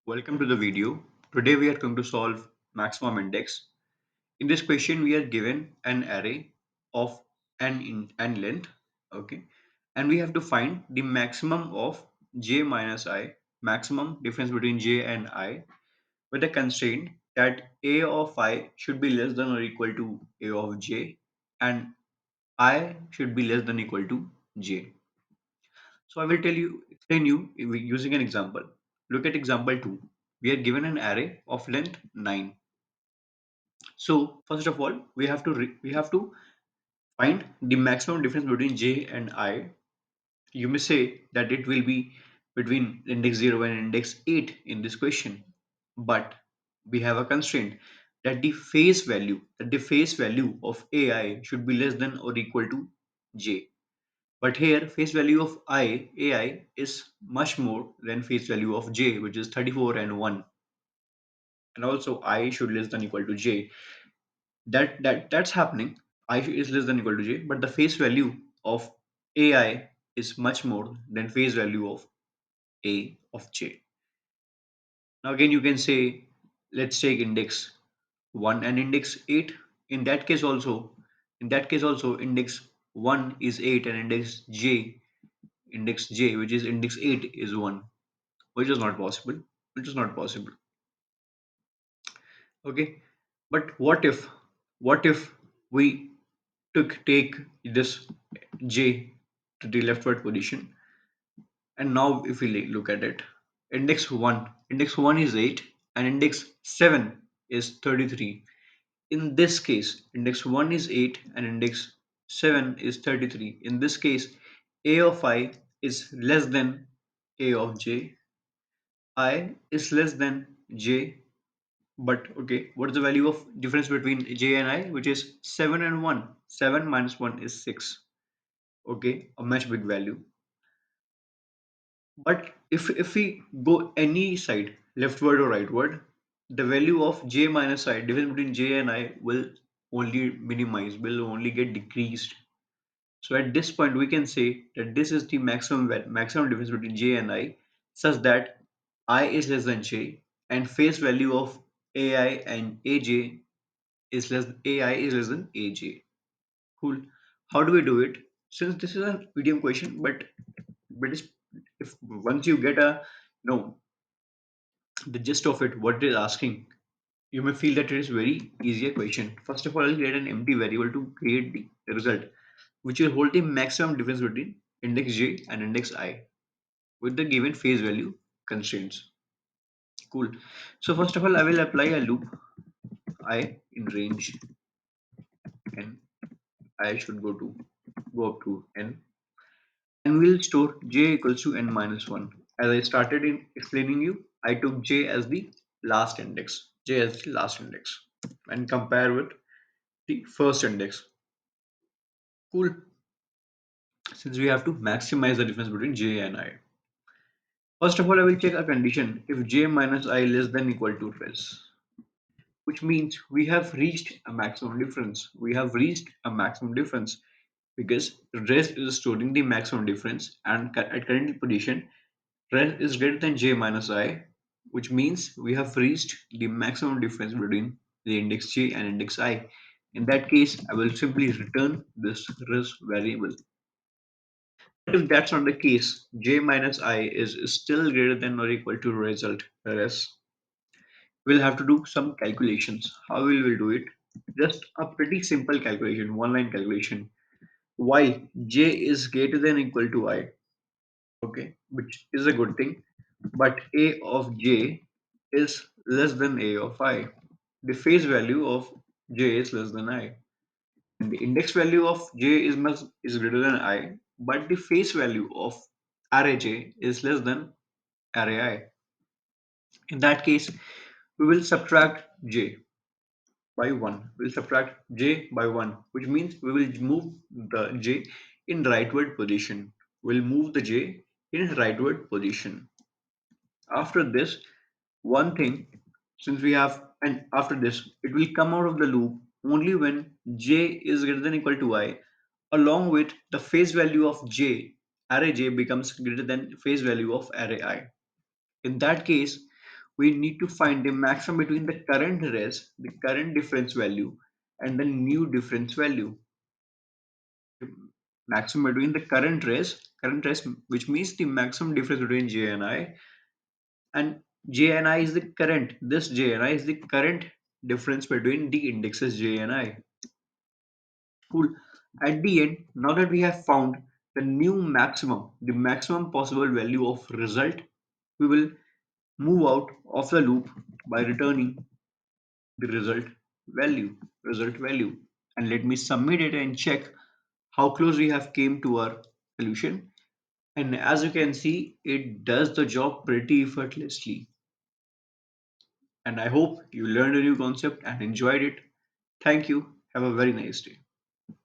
Welcome to the video. Today we are going to solve maximum index. In this question we are given an array of n length, okay, and we have to find the maximum of j minus I, maximum difference between j and I, with a constraint that a of I should be less than or equal to a of j and I should be less than or equal to j. So I will explain you using an example. Look at example 2. We are given an array of length 9. So first of all, we have to find the maximum difference between j and I. You may say that it will be between index 0 and index 8 in this question, but we have a constraint that the face value of ai should be less than or equal to j. But here face value of ai is much more than face value of j, which is 34 and 1, and also I should less than equal to j. That's happening. I is less than equal to j, but the face value of ai is much more than face value of a of j. Now again you can say, let's take index 1 and index 8. In that case also index 1 is 8 and index j, which is index 8, is 1, which is not possible. Okay, but what if we take this j to the leftward position, and now if we look at it, index 1 is 8 and index 7 is 33. In this case index 1 is 8 and index 7 is 33. In this case a of I is less than a of j. I is less than j. But okay, what's the value of difference between j and I, which is 7 and 1? 7 minus 1 is 6. Okay, a much big value. But if we go any side, leftward or rightward, the value of j minus I, difference between j and I, will only get decreased. So at this point, we can say that this is the maximum difference between j and I, such that I is less than j, and face value of ai and aj ai is less than aj. Cool. How do we do it? Since this is a medium question, if once you get a know the gist of it, what it is asking, you may feel that it is very easier question. First of all, I'll create an empty variable to create the result, which will hold the maximum difference between index j and index I with the given phase value constraints. Cool. So first of all, I will apply a loop I in range n. I should go up to n, and we'll store j equals to n minus 1. As I started in explaining you, I took j as the last index, and compare with the first index. Cool. Since we have to maximize the difference between j and I. First of all, I will check a condition if j minus I less than equal to res, which means we have reached a maximum difference. We have reached a maximum difference because res is storing the maximum difference, and at current position res is greater than j minus I, which means we have reached the maximum difference between the index j and index I. In that case, I will simply return this res variable. But if that's not the case, j minus I is still greater than or equal to result, whereas we'll have to do some calculations. How will we do it? Just a pretty simple calculation, one line calculation. While j is greater than or equal to I, okay, which is a good thing, but a of j is less than a of I. The face value of j is less than I. And the index value of j is greater than I, but the face value of array j is less than array I. In that case, we will subtract j by 1. We'll subtract j by 1, which means we will move the j in rightward position. We'll move the j in rightward position. After this, one thing, since we have, and after this, it will come out of the loop only when j is greater than equal to I, along with the face value of j, array j becomes greater than face value of array I. In that case, we need to find the maximum between the current res, the current difference value, and the new difference value. Maximum between the current res, which means the maximum difference between J and J and I is the current. This J and I is the current difference between the indexes J and I. Cool. At the end, now that we have found the new maximum, the maximum possible value of result, we will move out of the loop by returning the result value. And let me submit it and check how close we have came to our solution. And as you can see, it does the job pretty effortlessly. And I hope you learned a new concept and enjoyed it. Thank you. Have a very nice day.